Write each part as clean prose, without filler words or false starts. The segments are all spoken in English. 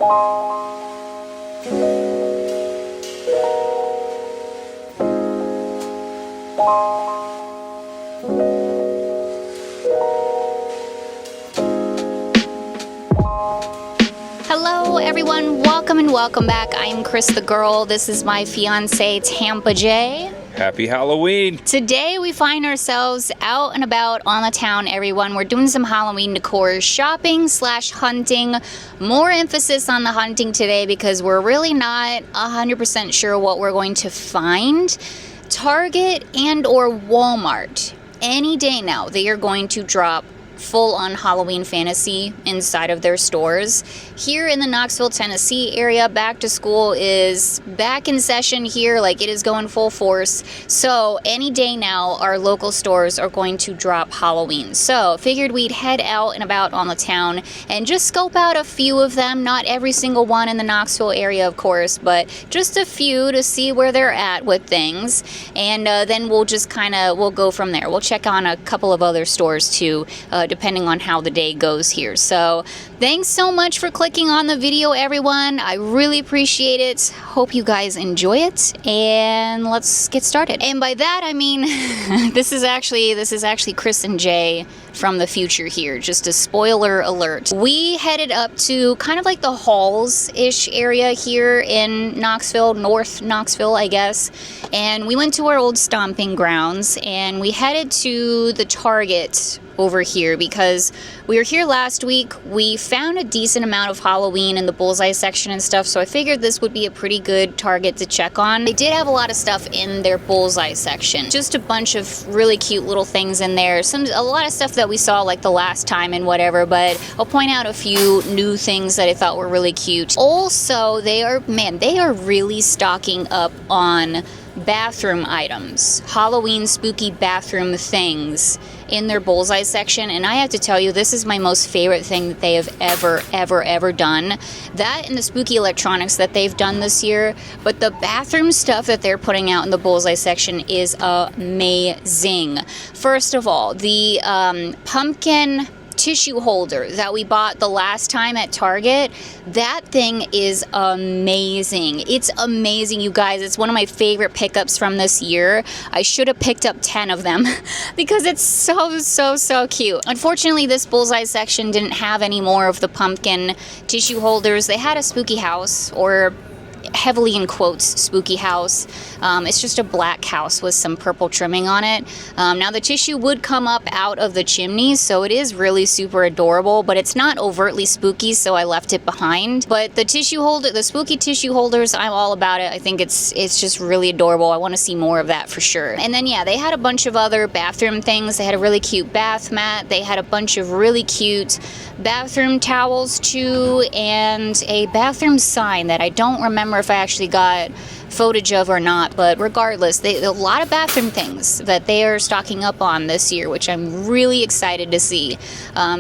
Hello everyone, welcome and welcome back. I'm Cris the Girl. This is my fiance Tampa Jay. Happy Halloween! Today we find ourselves out and about on the town, everyone. We're doing some Halloween decor shopping / hunting. More emphasis on the hunting today because we're really not 100% sure what we're going to find. Target and or Walmart, any day now, they are going to drop full-on Halloween fantasy inside of their stores. Here in the Knoxville, Tennessee area, back to school is back in session here, like it is going full force. So any day now, our local stores are going to drop Halloween. So figured we'd head out and about on the town and just scope out a few of them, not every single one in the Knoxville area, of course, but just a few to see where they're at with things. And then we'll just we'll go from there. We'll check on a couple of other stores too, depending on how the day goes here. So thanks so much for clicking on the video, everyone. I really appreciate it. Hope you guys enjoy it, and let's get started. And by that I mean this is actually Cris and Jay from the future here. Just a spoiler alert. We headed up to kind of like the Halls-ish area here in Knoxville, North Knoxville, I guess. And we went to our old stomping grounds and we headed to the Target over here because we were here last week. We found a decent amount of Halloween in the bullseye section and stuff, so I figured this would be a pretty good Target to check on. They did have a lot of stuff in their bullseye section. Just a bunch of really cute little things in there. A lot of stuff that we saw like the last time and whatever, but I'll point out a few new things that I thought were really cute. Also, they are really stocking up on bathroom items, Halloween spooky bathroom things in their bullseye section, and I have to tell you, this is my most favorite thing that they have ever done. That and the spooky electronics that they've done this year, but the bathroom stuff that they're putting out in the bullseye section is amazing. First of all, the pumpkin tissue holder that we bought the last time at Target, that thing is amazing. It's amazing, you guys. It's one of my favorite pickups from this year. I should have picked up 10 of them because it's so cute. Unfortunately, this bullseye section didn't have any more of the pumpkin tissue holders. They had a spooky house, or heavily in quotes, spooky house. It's just a black house with some purple trimming on it. Now the tissue would come up out of the chimney, so it is really super adorable, but it's not overtly spooky, so I left it behind. But the tissue holder, the spooky tissue holders, I'm all about it. I think it's just really adorable. I want to see more of that for sure. And then yeah, they had a bunch of other bathroom things. They had a really cute bath mat. They had a bunch of really cute bathroom towels too, and a bathroom sign that I don't remember if I actually got footage of or not, but regardless, a lot of bathroom things that they are stocking up on this year, which I'm really excited to see.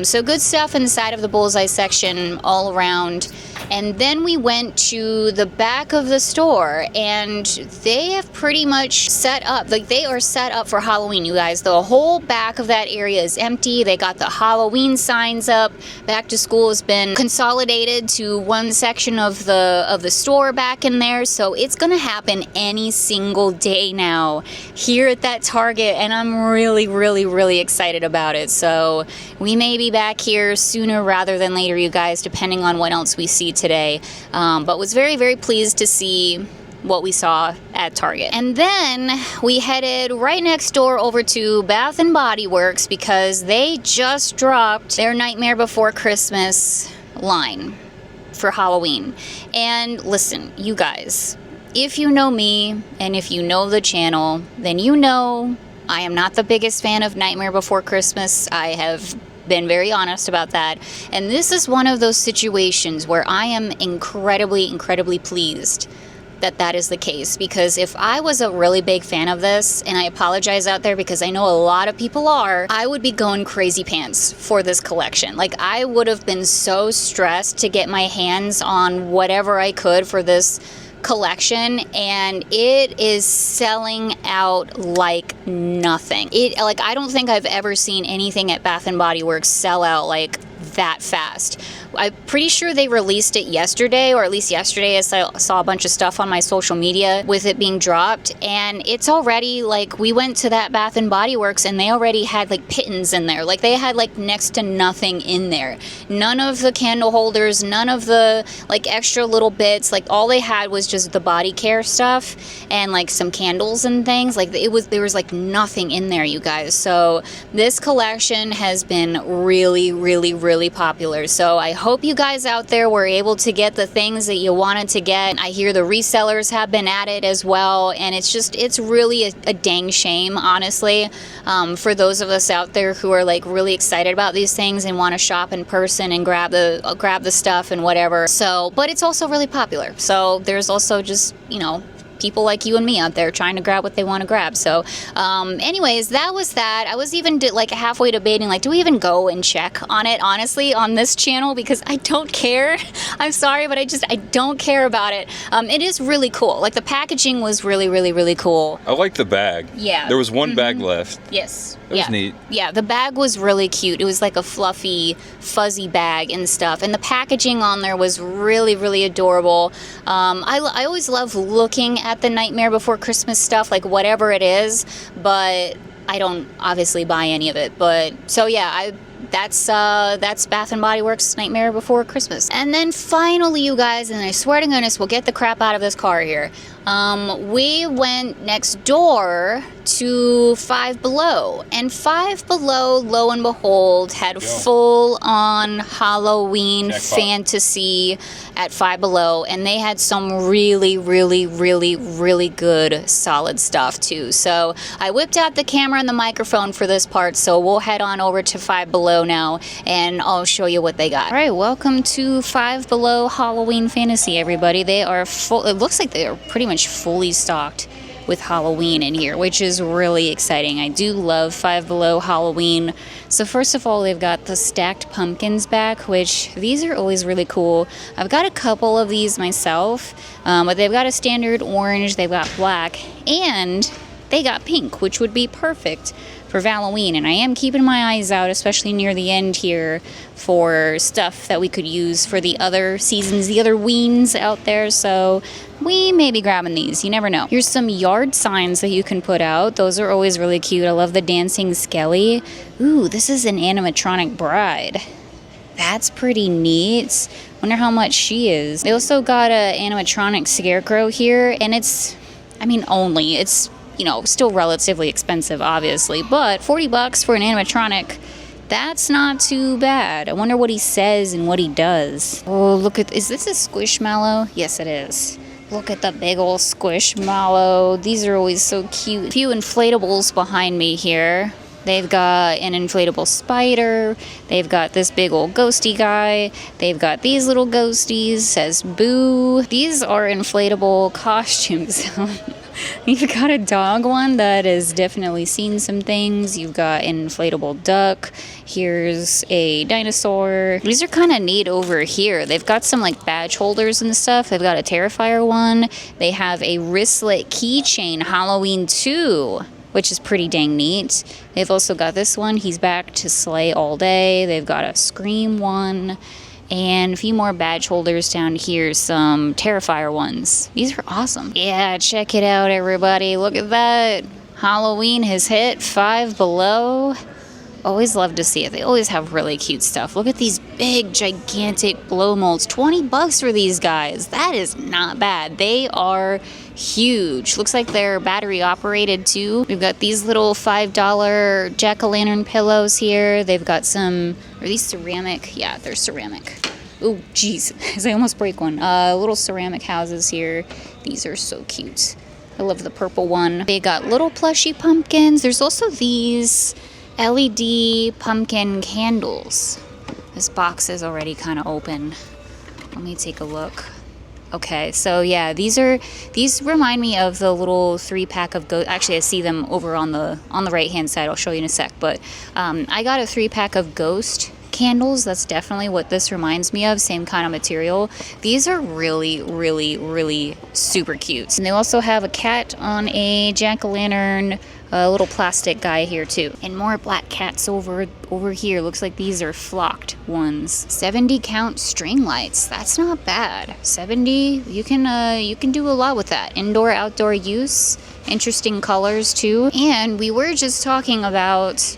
So good stuff inside of the bullseye section all around. And then we went to the back of the store, and they have pretty much set up, like they are set up for Halloween, you guys. The whole back of that area is empty. They got the Halloween signs up. Back to school has been consolidated to one section of the store back in there, so it's gonna happen any single day now here at that Target, and I'm really excited about it. So we may be back here sooner rather than later, you guys, depending on what else we see today, but was very pleased to see what we saw at Target. And then we headed right next door over to Bath and Body Works because they just dropped their Nightmare Before Christmas line for Halloween. And listen, you guys, if you know me and if you know the channel, then you know I am not the biggest fan of Nightmare Before Christmas. I have been very honest about that, and this is one of those situations where I am incredibly pleased that is the case, because if I was a really big fan of this, and I apologize out there because I know a lot of people are, I would be going crazy pants for this collection. Like, I would have been so stressed to get my hands on whatever I could for this collection, and it is selling out like nothing. I don't think I've ever seen anything at Bath and Body Works sell out like that fast. I'm pretty sure they released it yesterday, or at least yesterday I saw a bunch of stuff on my social media with it being dropped, and it's already like, we went to that Bath and Body Works and they already had like pittance in there. Like they had like next to nothing in there. None of the candle holders, none of the like extra little bits. Like all they had was just the body care stuff and like some candles and things. Like there was like nothing in there, you guys. So this collection has been really, really, really popular. So I hope you guys out there were able to get the things that you wanted to get. I hear the resellers have been at it as well, and it's really a dang shame, honestly, for those of us out there who are like really excited about these things and want to shop in person and grab the stuff and whatever. So, but it's also really popular. So there's also just, you know, people like you and me out there trying to grab what they want to grab. So anyways, that was that. I was even like halfway debating, like, do we even go and check on it, honestly, on this channel? Because I don't care. I'm sorry, but I don't care about it. It is really cool. Like the packaging was really, really, really cool. I like the bag. Yeah. There was one bag left. Yes. It was neat. Yeah, the bag was really cute. It was like a fluffy, fuzzy bag and stuff. And the packaging on there was really, really adorable. I always love looking at the Nightmare Before Christmas stuff, like whatever it is, but I don't obviously buy any of it. But so yeah, that's Bath and Body Works Nightmare Before Christmas. And then finally, you guys, and I swear to goodness, we'll get the crap out of this car here. We went next door to Five Below, and Five Below, lo and behold, had full-on Halloween fantasy at Five Below, and they had some really, really, really, really good solid stuff too. So I whipped out the camera and the microphone for this part, so we'll head on over to Five Below now, and I'll show you what they got. All right, welcome to Five Below Halloween Fantasy, everybody. They are full. It looks like they are pretty much fully stocked with Halloween in here, which is really exciting. I do love Five Below Halloween. So first of all, they've got the stacked pumpkins back, which these are always really cool. I've got a couple of these myself, but they've got a standard orange, they've got black, and they got pink, which would be perfect for Halloween. And I am keeping my eyes out, especially near the end here, for stuff that we could use for the other seasons, the other weens out there. So we may be grabbing these. You never know. Here's some yard signs that you can put out. Those are always really cute. I love the dancing skelly. Ooh, this is an animatronic bride. That's pretty neat. Wonder how much she is. They also got a animatronic scarecrow here, and it's, you know, still relatively expensive, obviously, but $40 for an animatronic, that's not too bad. I wonder what he says and what he does. Oh, look at, is this a Squishmallow? Yes, it is. Look at the big old Squishmallow. These are always so cute. A few inflatables behind me here. They've got an inflatable spider. They've got this big old ghosty guy. They've got these little ghosties, says boo. These are inflatable costumes. You've got a dog one that has definitely seen some things. You've got an inflatable duck. Here's a dinosaur. These are kind of neat over here. They've got some like badge holders and stuff. They've got a Terrifier one. They have a wristlet keychain Halloween 2, which is pretty dang neat. They've also got this one. He's back to slay all day. They've got a Scream one. And a few more badge holders down here, some Terrifier ones. These are awesome. Yeah, check it out, everybody. Look at that. Halloween has hit Five Below. Always love to see it. They always have really cute stuff. Look at these big, gigantic blow molds. $20 for these guys. That is not bad. They are huge. Looks like they're battery operated too. We've got these little $5 jack-o'-lantern pillows here. They've got some, are these ceramic? Yeah, they're ceramic. Oh, geez, I almost break one. Little ceramic houses here. These are so cute. I love the purple one. They got little plushy pumpkins. There's also these LED pumpkin candles. This box is already kind of open. Let me take a look. Okay, so yeah, these remind me of the little 3-pack of ghost. Actually, I see them over on the right hand side. I'll show you in a sec. But I got a 3-pack of ghost candles. That's definitely what this reminds me of. Same kind of material. These are really, really, really super cute. And they also have a cat on a jack-o'-lantern, a little plastic guy here too. And more black cats over here. Looks like these are flocked ones. 70 count string lights. That's not bad. 70, you can do a lot with that. Indoor, outdoor use. Interesting colors too. And we were just talking about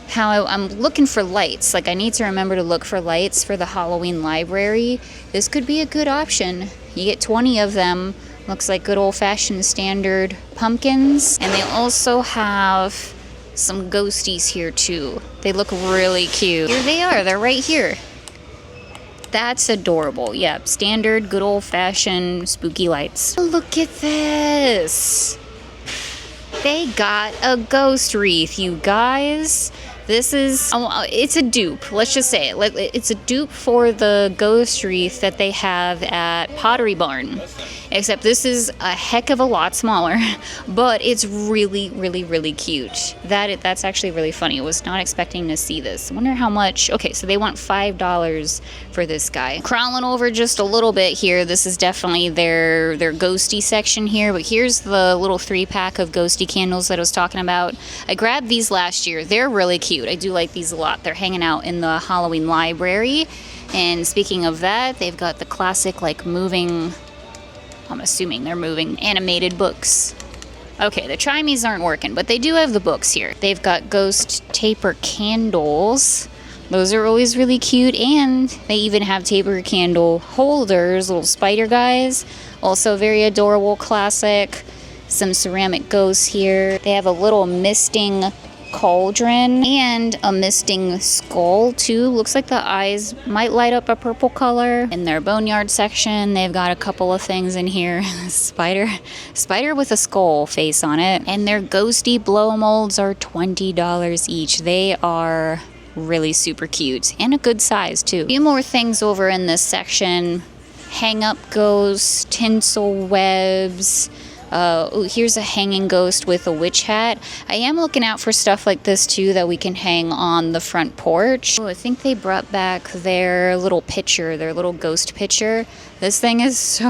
how I'm looking for lights. Like, I need to remember to look for lights for the Halloween library. This could be a good option. You get 20 of them. Looks like good old-fashioned standard pumpkins. And they also have some ghosties here too. They look really cute. Here they are. They're right here. That's adorable. Yep, standard good old-fashioned spooky lights. Look at this. They got a ghost wreath, you guys. This is, it's a dupe. Let's just say it. It's a dupe for the ghost wreath that they have at Pottery Barn. Except this is a heck of a lot smaller, but it's really, really, really cute. That's actually really funny. I was not expecting to see this. I wonder how much. Okay, so they want $5 for this guy. Crawling over just a little bit here. This is definitely their ghosty section here, but here's the little 3-pack of ghosty candles that I was talking about. I grabbed these last year. They're really cute. I do like these a lot. They're hanging out in the Halloween library. And speaking of that, they've got the classic like moving, I'm assuming they're moving, animated books. Okay, the chimies aren't working, but they do have the books here. They've got ghost taper candles. Those are always really cute, and they even have taper candle holders, little spider guys. Also very adorable, classic. Some ceramic ghosts here. They have a little misting cauldron and a misting skull too. Looks like the eyes might light up a purple color. In their boneyard section, they've got a couple of things in here. Spider with a skull face on it. And their ghosty blow molds are $20 each. They are really super cute and a good size too. A few more things over in this section. Hang up ghosts, tinsel webs. Here's a hanging ghost with a witch hat. I am looking out for stuff like this too that we can hang on the front porch. I think they brought back their little pitcher, their little ghost pitcher. This thing is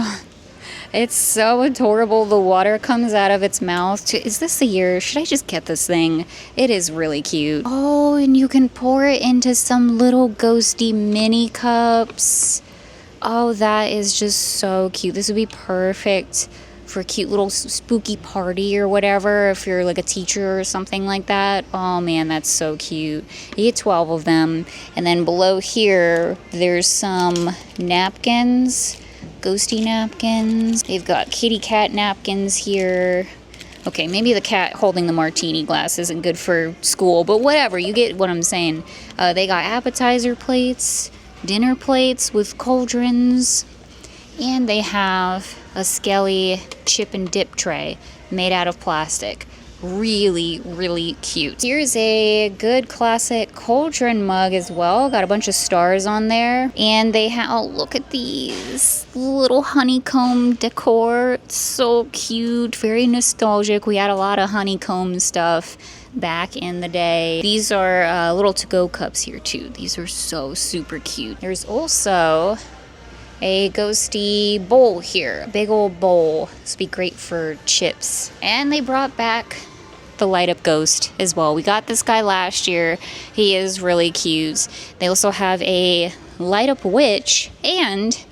it's so adorable. The water comes out of its mouth. Is this the year? Should I just get this thing? It is really cute. Oh, and you can pour it into some little ghosty mini cups. Oh, that is just so cute. This would be perfect for a cute little spooky party or whatever, if you're like a teacher or something like that. Oh man, that's so cute. You get 12 of them. And then below here, there's some napkins, ghosty napkins. They've got kitty cat napkins here. Okay, maybe the cat holding the martini glass isn't good for school, but whatever, you get what I'm saying. They got appetizer plates, dinner plates with cauldrons, and they have a skelly chip and dip tray made out of plastic. Really, really cute. Here's a good classic cauldron mug as well. Got a bunch of stars on there. And they have, oh, look at these little honeycomb decor. It's so cute, very nostalgic. We had a lot of honeycomb stuff back in the day. These are little to-go cups here too. These are so super cute. There's also a ghosty bowl here, a big old bowl. This would be great for chips. And they brought back the light up ghost as well. We got this guy last year. He is really cute. They also have a light up witch, and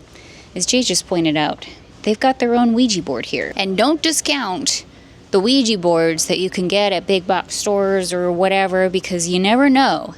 as Jay just pointed out, they've got their own Ouija board here. And don't discount the Ouija boards that you can get at big box stores or whatever, because you never know.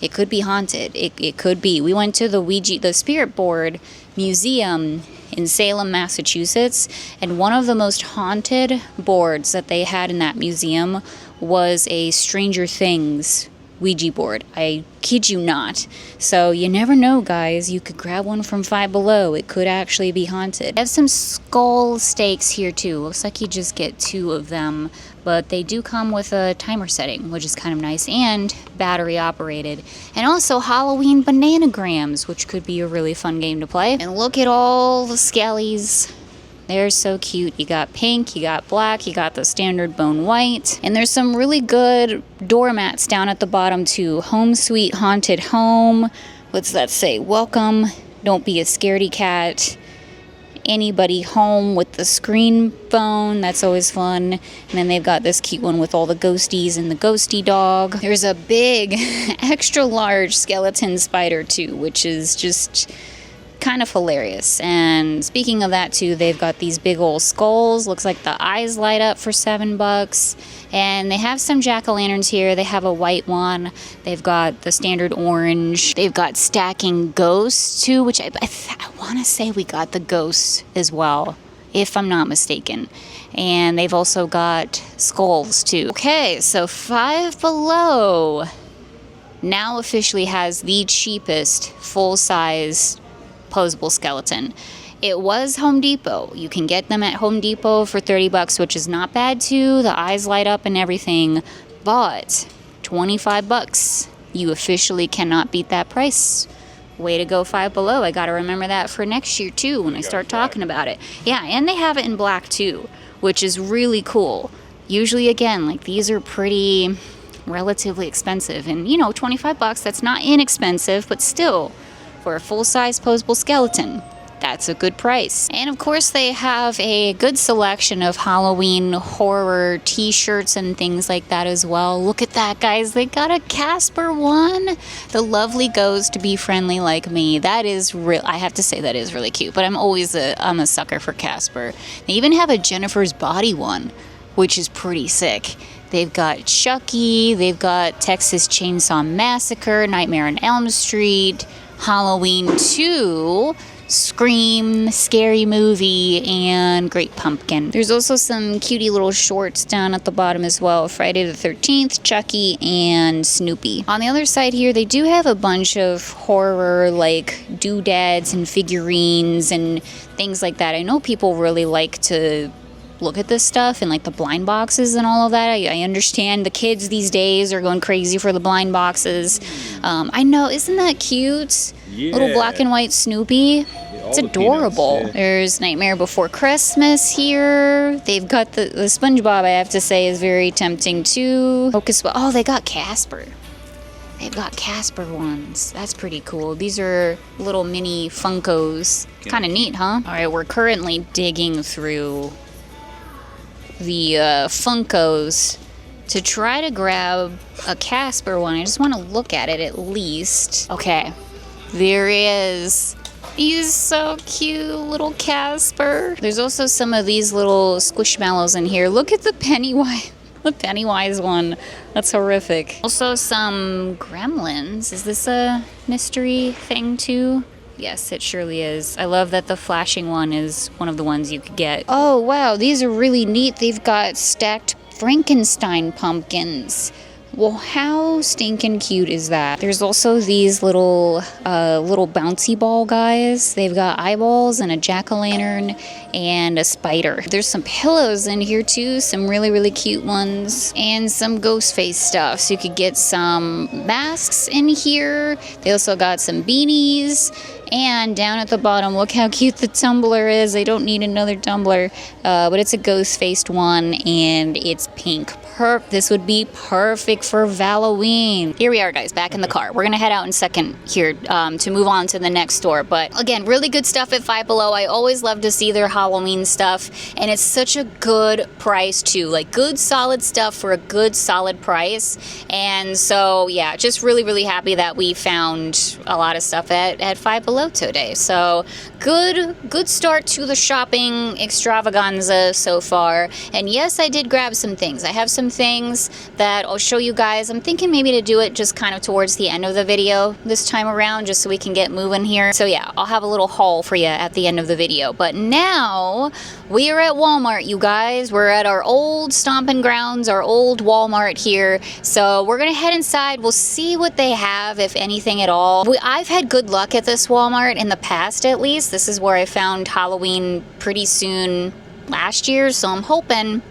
It could be haunted. It could be. We went to the Spirit Board Museum in Salem, Massachusetts, and one of the most haunted boards that they had in that museum was a Stranger Things Ouija board. I kid you not. So you never know, guys. You could grab one from Five Below. It could actually be haunted. I have some skull stakes here too. Looks like you just get 2 of them, but they do come with a timer setting, which is kind of nice, and battery operated. And also Halloween bananagrams, which could be a really fun game to play. And look at all the skellies. They're so cute. You got pink, you got black, you got the standard bone white. And there's some really good doormats down at the bottom too. Home Sweet Haunted Home. What's that say? Welcome. Don't be a scaredy cat. Anybody home with the screen phone. That's always fun. And then they've got this cute one with all the ghosties and the ghosty dog. There's a big, extra large skeleton spider too, which is just kind of hilarious. And speaking of that too, they've got these big old skulls. Looks like the eyes light up for $7. And they have some jack-o'-lanterns here. They have a white one. They've got the standard orange. They've got stacking ghosts too, which I want to say we got the ghosts as well, if I'm not mistaken. And they've also got skulls too. Okay, so Five Below now officially has the cheapest full-size posable skeleton. It was Home Depot. You can get them at Home Depot for $30, which is not bad too. The eyes light up and everything, but $25. You officially cannot beat that price. Way to go, Five Below. I gotta remember that for next year too when I start talking about it. Yeah, and they have it in black too, which is really cool. Usually, again, like these are pretty relatively expensive, and you know, $25, that's not inexpensive, but still, for a full-size posable skeleton, that's a good price. And of course they have a good selection of Halloween horror t-shirts and things like that as well. Look at that, guys. They got a Casper one. The lovely goes to be friendly like me. That is real. I have to say that is really cute, but I'm a sucker for Casper. They even have a Jennifer's Body one, which is pretty sick. They've got Chucky, they've got Texas Chainsaw Massacre, Nightmare on Elm Street, Halloween 2, Scream, Scary Movie, and Great Pumpkin. There's also some cutie little shorts down at the bottom as well. Friday the 13th, Chucky, and Snoopy. On the other side here, they do have a bunch of horror, like doodads and figurines and things like that. I know people really like to look at this stuff and like the blind boxes and all of that. I understand the kids these days are going crazy for the blind boxes. I know, isn't that cute? Yeah. Little black and white Snoopy. It's adorable. Peanuts, yeah. There's Nightmare Before Christmas here. They've got the SpongeBob, I have to say, is very tempting too. Oh, they got Casper. They've got Casper ones. That's pretty cool. These are little mini Funkos. Kind of neat, huh? All right, we're currently digging through the Funkos to try to grab a Casper one. I just want to look at it at least. Okay, there he is. He's so cute, little Casper. There's also some of these little Squishmallows in here. Look at the Pennywise. The Pennywise one. That's horrific. Also some gremlins. Is this a mystery thing too? Yes, it surely is. I love that the flashing one is one of the ones you could get. Oh, wow, these are really neat. They've got stacked Frankenstein pumpkins. Well, how stinking cute is that? There's also these little bouncy ball guys. They've got eyeballs and a jack-o'-lantern and a spider. There's some pillows in here too, some really, really cute ones, and some ghost face stuff. So you could get some masks in here. They also got some beanies. And down at the bottom, look how cute the tumbler is. I don't need another tumbler, but it's a ghost-faced one, and it's pink. This would be perfect for Halloween. Here we are, guys, back in the car. We're gonna head out in a second here to move on to the next store. But again, really good stuff at Five Below. I always love to see their Halloween stuff, and it's such a good price too. Like good, solid stuff for a good, solid price. And so, yeah, just really, really happy that we found a lot of stuff at Five Below today. So good start to the shopping extravaganza so far. And yes, I did grab some things. I have some things that I'll show you guys. I'm thinking maybe to do it just kind of towards the end of the video this time around, just so we can get moving here. So yeah, I'll have a little haul for you at the end of the video. But now we are at Walmart, you guys. We're at our old stomping grounds, our old Walmart here. So we're gonna head inside. We'll see what they have, if anything at all. I've had good luck at this Walmart in the past, at least. This is where I found Halloween pretty soon last year, so I'm hoping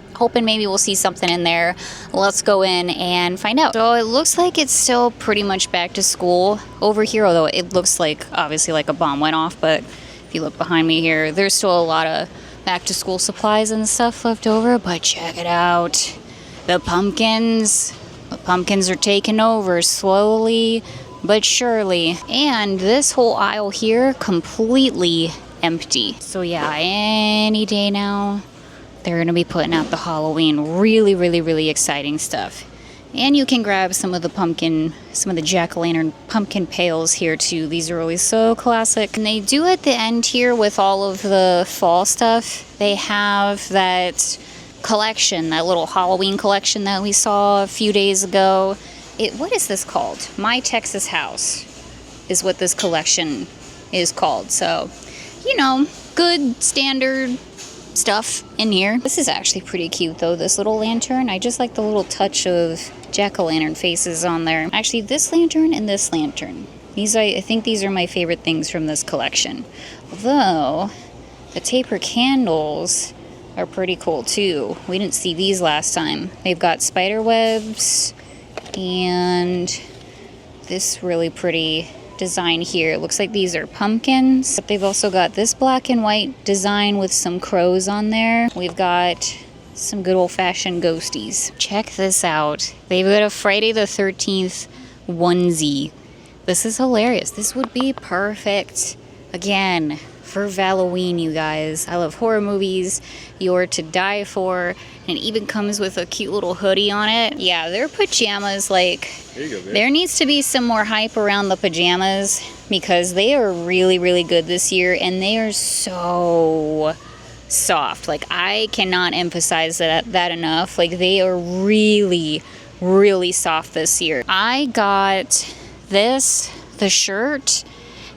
maybe we'll see something in there. Let's go in and find out. So it looks like it's still pretty much back to school over here, although it looks like obviously like a bomb went off. But if you look behind me here, there's still a lot of back to school supplies and stuff left over, but check it out. The pumpkins. The pumpkins are taking over slowly but surely. And this whole aisle here completely empty. So yeah, any day now, they're gonna be putting out the Halloween really exciting stuff. And you can grab some of the jack-o'-lantern pumpkin pails here too. These are always so classic. And they do at the end here with all of the fall stuff. They have that collection, that little Halloween collection that we saw a few days ago. What is this called? My Texas House is what this collection is called. So, you know, good standard stuff in here. This is actually pretty cute though, this little lantern. I just like the little touch of jack-o'-lantern faces on there. Actually, this lantern and this lantern. I think these are my favorite things from this collection. Although, the taper candles are pretty cool too. We didn't see these last time. They've got spider webs and this really pretty design here. It looks like these are pumpkins, but they've also got this black and white design with some crows on there. We've got some good old-fashioned ghosties. Check this out. They've got a Friday the 13th onesie. This is hilarious. This would be perfect, again, for Halloween, you guys. I love horror movies. You're to die for. And it even comes with a cute little hoodie on it. Yeah, their pajamas, like, there you go, babe. There needs to be some more hype around the pajamas because they are really good this year, and they are so soft. Like, I cannot emphasize that enough. Like, they are really soft this year. I got this, the shirt,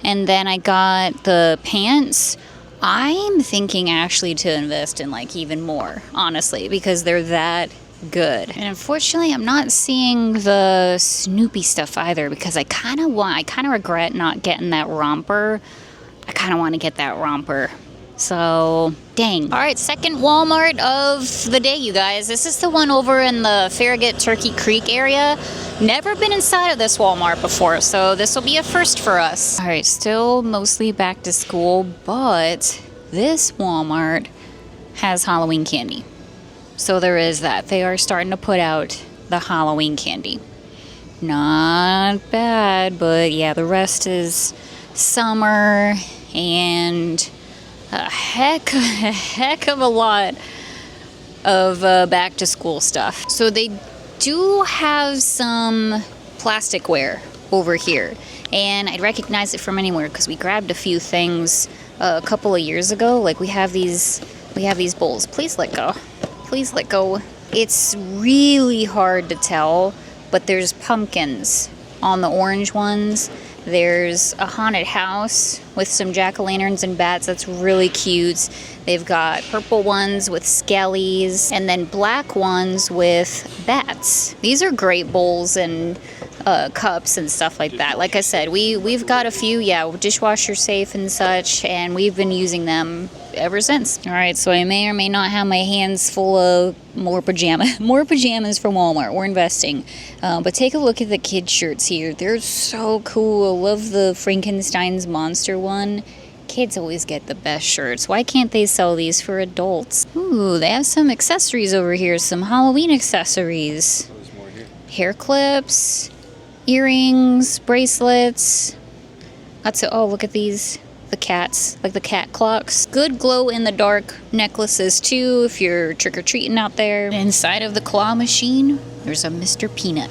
and then I got the pants. I'm thinking actually to invest in like even more, honestly, because they're that good. And unfortunately, I'm not seeing the Snoopy stuff either because I kind of regret not getting that romper. I kind of want to get that romper. So, dang. All right, second Walmart of the day, you guys. This is the one over in the Farragut Turkey Creek area. Never been inside of this Walmart before, so this will be a first for us. All right, still mostly back to school, but this Walmart has Halloween candy. So there is that. They are starting to put out the Halloween candy. Not bad, but yeah, the rest is summer and a heck of a lot of back to school stuff. So they do have some plasticware over here, and I'd recognize it from anywhere because we grabbed a few things a couple of years ago. Like we have these bowls. Please let go. Please let go. It's really hard to tell, but there's pumpkins on the orange ones. There's a haunted house with some jack-o'-lanterns and bats. That's really cute. They've got purple ones with skellies and then black ones with bats. These are great bowls and cups and stuff like that. Like I said, we've got a few, dishwasher safe and such, and we've been using them ever since. All right, so I may or may not have my hands full of more pajamas from Walmart. We're investing. But take a look at the kids' shirts here. They're so cool. I love the Frankenstein's monster one. Kids always get the best shirts. Why can't they sell these for adults? Ooh, they have some accessories over here. Some Halloween accessories. There's more here. Hair clips, earrings, bracelets. Look at these. The cats, like the cat clocks. Good glow-in-the-dark necklaces, too, if you're trick-or-treating out there. Inside of the claw machine, there's a Mr. Peanut.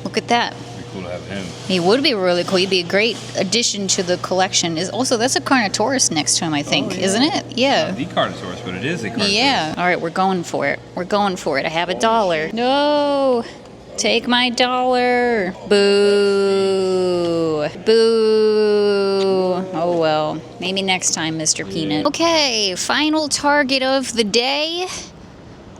Look at that. Pretty cool to have him. He would be really cool. He'd be a great addition to the collection. That's a Carnotaurus next to him, I think, isn't it? Yeah. Not the Carnotaurus, but it is a Carnotaurus. Yeah. All right, we're going for it. I have $1. No! Take my dollar. Boo. Boo. Oh well. Maybe next time, Mr. Peanut. Okay, final target of the day.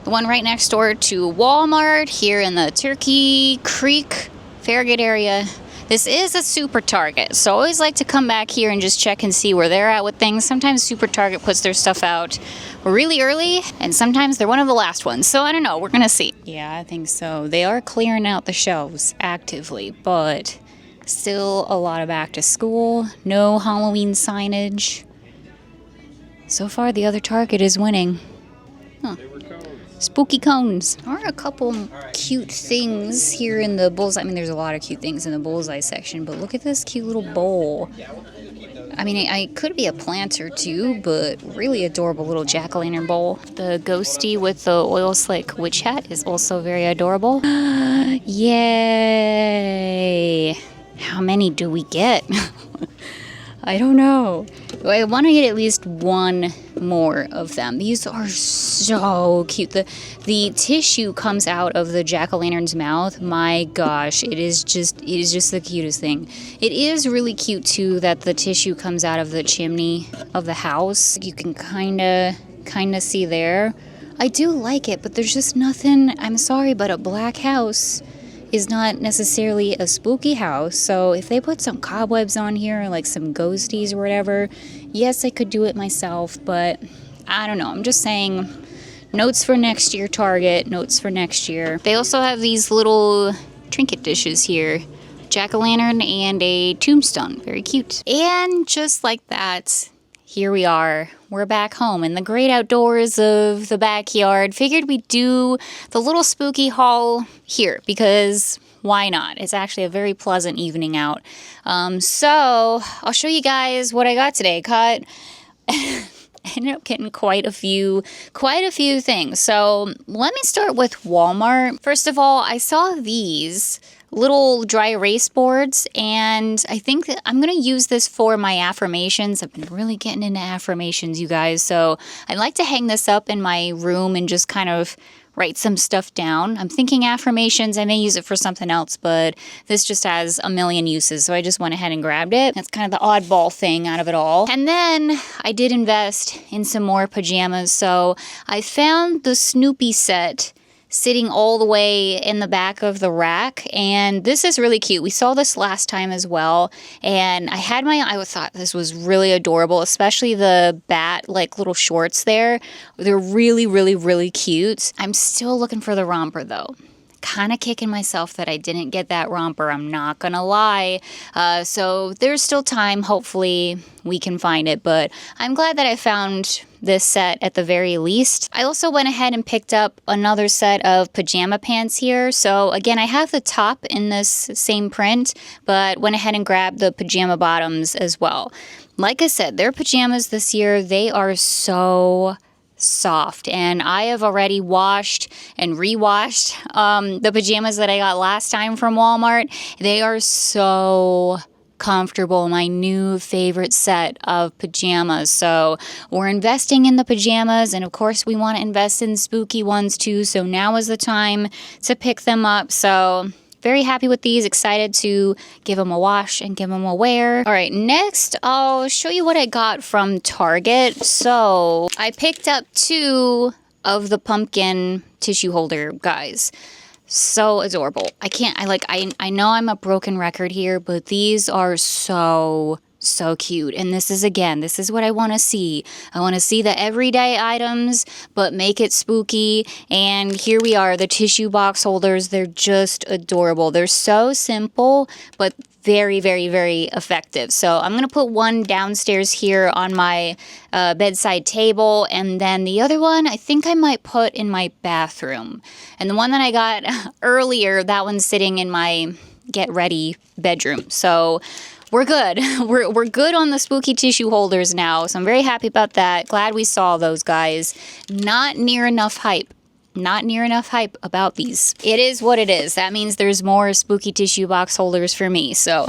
The one right next door to Walmart here in the Turkey Creek, Farragut area. This is a Super Target, so I always like to come back here and just check and see where they're at with things. Sometimes Super Target puts their stuff out really early, and sometimes they're one of the last ones. So I don't know, we're gonna see. Yeah, I think so. They are clearing out the shelves actively, but still a lot of back to school. No Halloween signage. So far, the other Target is winning. Huh. Spooky cones. There are a couple cute things here in the bullseye. I mean, there's a lot of cute things in the bullseye section, but look at this cute little bowl. I mean, it could be a planter too, but really adorable little jack-o'-lantern bowl. The ghosty with the oil slick witch hat is also very adorable. Yay! How many do we get? I don't know. I want to get at least one more of them. These are so cute. The tissue comes out of the jack-o'-lantern's mouth. My gosh, it is just the cutest thing. It is really cute too that the tissue comes out of the chimney of the house. You can kind of see there. I do like it, but there's just nothing. I'm sorry, but a black house is not necessarily a spooky house. So if they put some cobwebs on here, like some ghosties or whatever, yes, I could do it myself, but I don't know. I'm just saying, notes for next year, Target, notes for next year. They also have these little trinket dishes here. Jack-o'-lantern and a tombstone. Very cute. And just like that, here we are. We're back home in the great outdoors of the backyard. Figured we'd do the little spooky haul here because why not? It's actually a very pleasant evening out. So I'll show you guys what I got today. I ended up getting quite a few things. So let me start with Walmart. First of all, I saw these little dry erase boards, and I think that I'm going to use this for my affirmations. I've been really getting into affirmations, you guys, so I'd like to hang this up in my room and just kind of write some stuff down. I'm thinking affirmations. I may use it for something else, but this just has a million uses, so I just went ahead and grabbed it. That's kind of the oddball thing out of it all. And then I did invest in some more pajamas, so I found the Snoopy set sitting all the way in the back of the rack, and this is really cute. We saw this last time as well, and I thought this was really adorable, especially the bat like little shorts there. They're really, really, really cute. I'm still looking for the romper though. Kind of kicking myself that I didn't get that romper, I'm not gonna lie. So there's still time. Hopefully we can find it, but I'm glad that I found this set at the very least. I also went ahead and picked up another set of pajama pants here. So again, I have the top in this same print, but went ahead and grabbed the pajama bottoms as well. Like I said, their pajamas this year, they are so soft, and I have already washed and rewashed the pajamas that I got last time from Walmart. They are so comfortable, my new favorite set of pajamas. So we're investing in the pajamas, and of course we want to invest in spooky ones too, so now is the time to pick them up. So very happy with these, excited to give them a wash and give them a wear. All right, next I'll show you what I got from Target. So I picked up 2 of the pumpkin tissue holder guys. So adorable. I know I'm a broken record here, but these are so cute. And this is what I want to see. I want to see the everyday items, but make it spooky. And here we are, the tissue box holders. They're just adorable. They're so simple, but very, very, very effective. So I'm going to put one downstairs here on my bedside table, and then the other one I think I might put in my bathroom. And the one that I got earlier, that one's sitting in my get ready bedroom. So we're good. We're good on the spooky tissue holders now, so I'm very happy about that. Glad we saw those guys. Not near enough hype about these. It is what it is. That means there's more spooky tissue box holders for me. So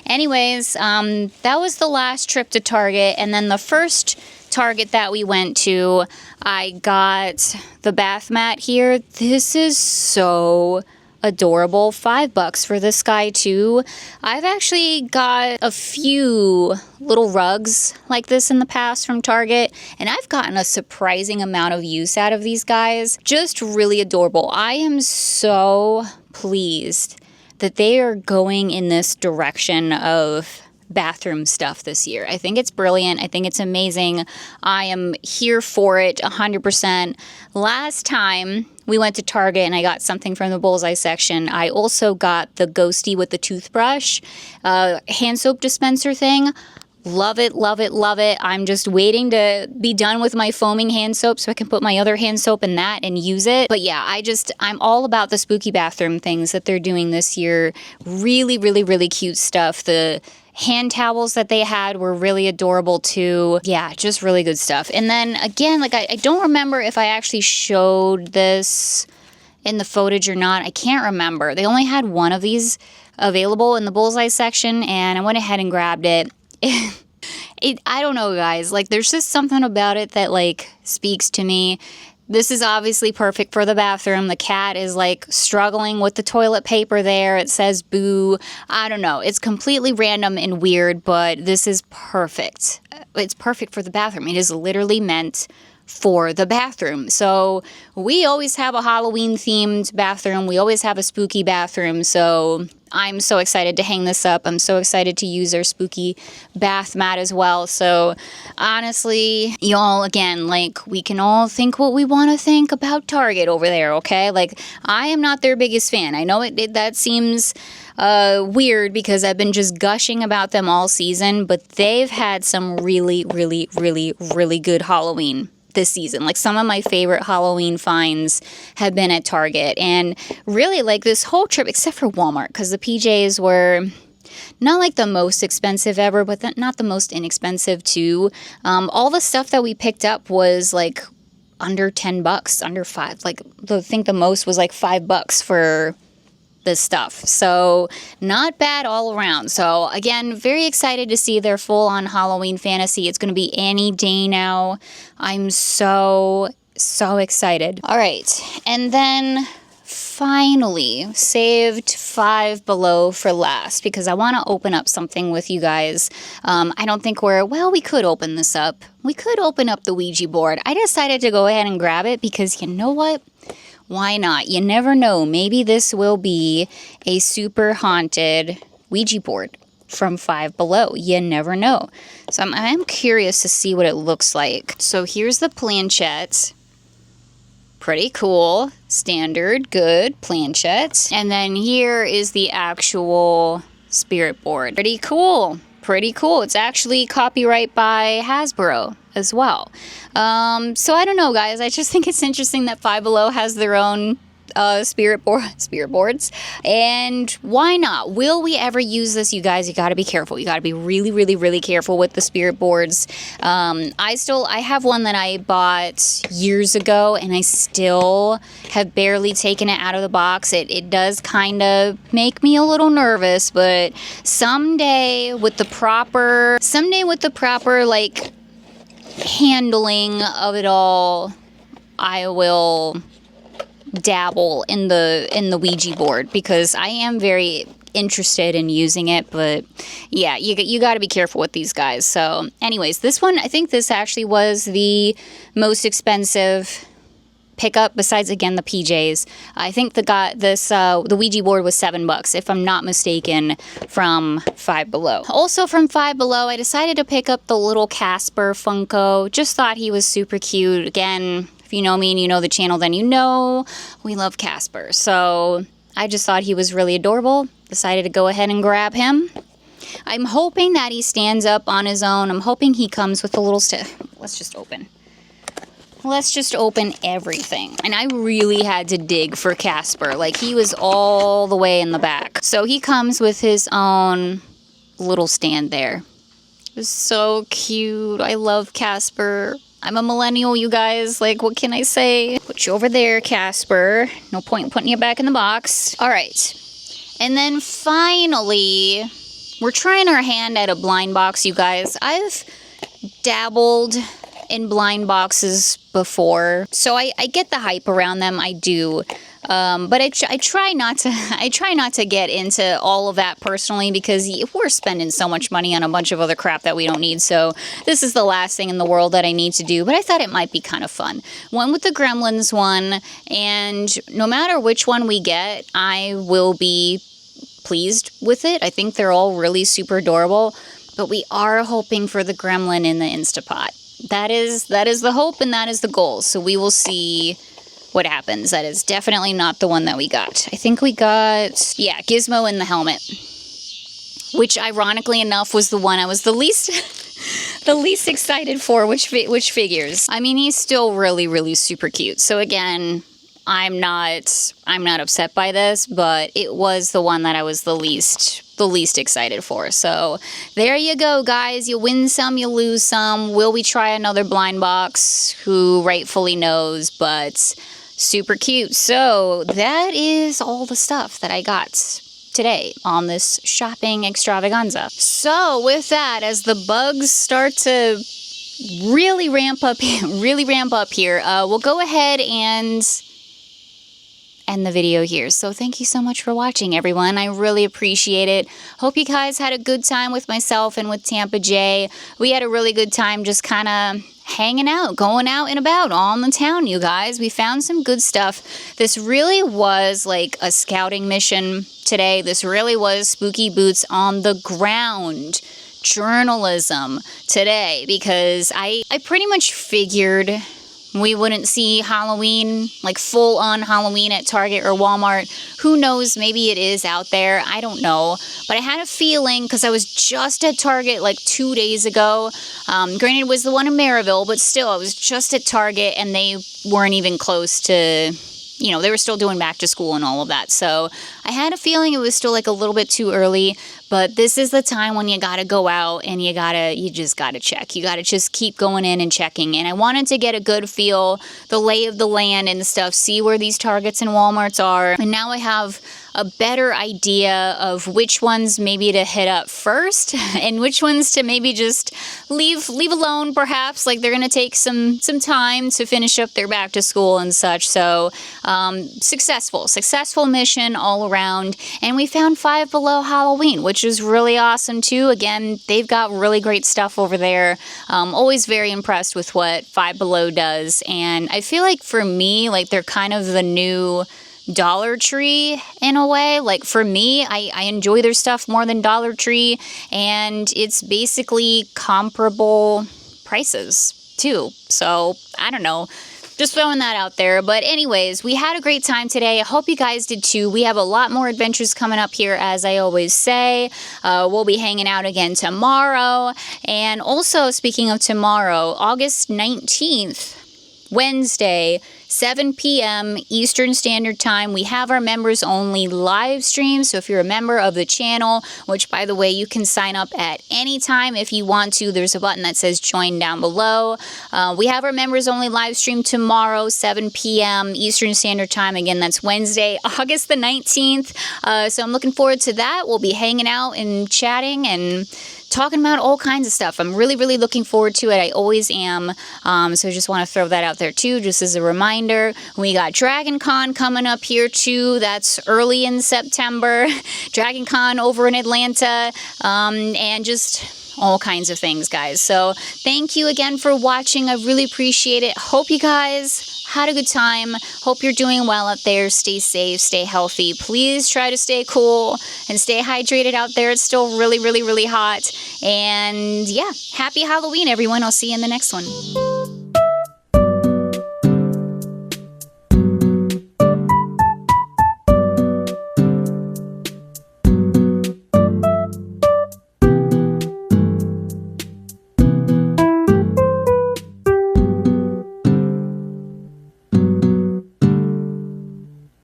anyways, that was the last trip to Target, and then the first Target that we went to, I got the bath mat here. This is so adorable. $5 for this guy too. I've actually got a few little rugs like this in the past from Target, and I've gotten a surprising amount of use out of these guys. Just really adorable. I am so pleased that they are going in this direction of bathroom stuff this year. I think it's brilliant. I think it's amazing. I am here for it 100%. Last time we went to Target and I got something from the bullseye section, I also got the ghosty with the toothbrush hand soap dispenser thing. Love it, love it, love it. I'm just waiting to be done with my foaming hand soap so I can put my other hand soap in that and use it. But yeah, I'm all about the spooky bathroom things that they're doing this year. Really, really, really cute stuff. The hand towels that they had were really adorable too. Yeah, just really good stuff. And then again, like I don't remember if I actually showed this in the footage or not. I can't remember. They only had one of these available in the bullseye section, and I went ahead and grabbed it. I don't know, guys. Like, there's just something about it that, like, speaks to me. This is obviously perfect for the bathroom. The cat is, like, struggling with the toilet paper there. It says boo. I don't know. It's completely random and weird, but this is perfect. It's perfect for the bathroom. It is literally meant for the bathroom. So we always have a Halloween themed bathroom. We always have a spooky bathroom. So I'm so excited to hang this up. I'm so excited to use our spooky bath mat as well. So honestly, y'all, again, like, we can all think what we want to think about Target over there, okay? Like, I am not their biggest fan. I know that seems weird because I've been just gushing about them all season, but they've had some really, really, really, really good Halloween this season. Like, some of my favorite Halloween finds have been at Target, and really, like, this whole trip, except for Walmart, because the PJs were not like the most expensive ever, but not the most inexpensive too. All the stuff that we picked up was like under $10, under $5. Like, I think the most was like $5 for this stuff. So not bad all around. So again, very excited to see their full-on Halloween fantasy. It's going to be any day now. I'm so excited. All right. And then finally saved Five Below for last because I want to open up something with you guys. I don't think we could open this up. We could open up the Ouija board. I decided to go ahead and grab it because you know what? Why not? You never know. Maybe this will be a super haunted Ouija board from Five Below. You never know. So I'm curious to see what it looks like. So here's the planchette. Pretty cool. Standard, good planchette. And then here is the actual spirit board. Pretty cool. Pretty cool. It's actually copyright by Hasbro as well. So I don't know, guys. I just think it's interesting that Five Below has their own spirit boards. And why not? Will we ever use this, you guys? You got to be careful. You got to be really, really, really careful with the spirit boards. I have one that I bought years ago, and I still have barely taken it out of the box. It does kind of make me a little nervous, but someday with the proper like handling of it all, I will dabble in the Ouija board because I am very interested in using it. But yeah, you got to be careful with these guys. So anyways, this one, I think this actually was the most expensive pickup besides, again, the PJs. I think the Ouija board was $7 if I'm not mistaken, from Five Below. Also from Five Below, I decided to pick up the little Casper Funko. Just thought he was super cute. Again, if you know me and you know the channel, then you know we love Casper. So I just thought he was really adorable. Decided to go ahead and grab him. I'm hoping that he stands up on his own. I'm hoping he comes with a little Let's just open everything. And I really had to dig for Casper. Like, he was all the way in the back. So he comes with his own little stand there. It's so cute. I love Casper. I'm a millennial, you guys. Like, what can I say? Put you over there, Casper. No point in putting you back in the box. All right. And then finally, we're trying our hand at a blind box, you guys. I've dabbled in blind boxes before, so I get the hype around them. I do, but I try not to get into all of that personally because we're spending so much money on a bunch of other crap that we don't need. So this is the last thing in the world that I need to do. But I thought it might be kind of fun. One with the Gremlins one, and no matter which one we get, I will be pleased with it. I think they're all really super adorable, but we are hoping for the Gremlin in the Instapot. That is the hope, and that is the goal. So we will see what happens. That is definitely not the one that we got. I think we got, yeah, Gizmo in the helmet. which ironically enough was the one I was the least the least excited for, which figures. I mean, he's still really, really super cute. So again, I'm not upset by this, but it was the one that I was the least excited for. So there you go, guys. You win some, you lose some. Will we try another blind box? Who rightfully knows, but super cute. So that is all the stuff that I got today on this shopping extravaganza. So with that, as the bugs start to really ramp up here, we'll go ahead and end the video here. So thank you so much for watching, everyone. I really appreciate it. Hope you guys had a good time with myself and with Tampa Jay. We had a really good time just kind of hanging out, going out and about on the town, you guys. We found some good stuff. This really was like a scouting mission today. This really was spooky boots on the ground journalism today, because I pretty much figured we wouldn't see Halloween, like full on Halloween at Target or Walmart. Who knows, maybe it is out there, I don't know. But I had a feeling, because I was just at Target like 2 days ago. Granted, it was the one in Maryville, but still, I was just at Target and they weren't even close to, you know, they were still doing back to school and all of that. So I had a feeling it was still like a little bit too early. But this is the time when you gotta go out and you just gotta check. You gotta just keep going in and checking. And I wanted to get a good feel, the lay of the land and stuff, see where these Targets and Walmarts are. And now I have a better idea of which ones maybe to hit up first and which ones to maybe just leave alone, perhaps. Like they're gonna take some time to finish up their back to school and such. So successful mission all around. And we found Five Below Halloween, which is really awesome too. Again, they've got really great stuff over there. Always very impressed with what Five Below does. And I feel like for me, like they're kind of the new Dollar Tree in a way. Like for me, I enjoy their stuff more than Dollar Tree, and it's basically comparable prices too. So I don't know, just throwing that out there. But anyways, we had a great time today. I hope you guys did too. We have a lot more adventures coming up here, as I always say. We'll be hanging out again tomorrow. And also, speaking of tomorrow, August 19th, Wednesday, 7 p.m. Eastern Standard Time, we have our members only live stream. So if you're a member of the channel, which by the way, you can sign up at any time if you want to, there's a button that says join down below. We have our members only live stream tomorrow, 7 p.m. Eastern Standard Time. Again, that's Wednesday, August the 19th. So I'm looking forward to that. We'll be hanging out and chatting and talking about all kinds of stuff. I'm really, really looking forward to it. I always am. So I just want to throw that out there too, just as a reminder. We got Dragon Con coming up here too. That's early in September. Dragon Con over in Atlanta. And just all kinds of things, guys. So thank you again for watching. I really appreciate it. Hope you guys had a good time. Hope you're doing well out there. Stay safe, stay healthy. Please try to stay cool and stay hydrated out there. It's still really, really, really hot. And yeah, happy Halloween, everyone. I'll see you in the next one.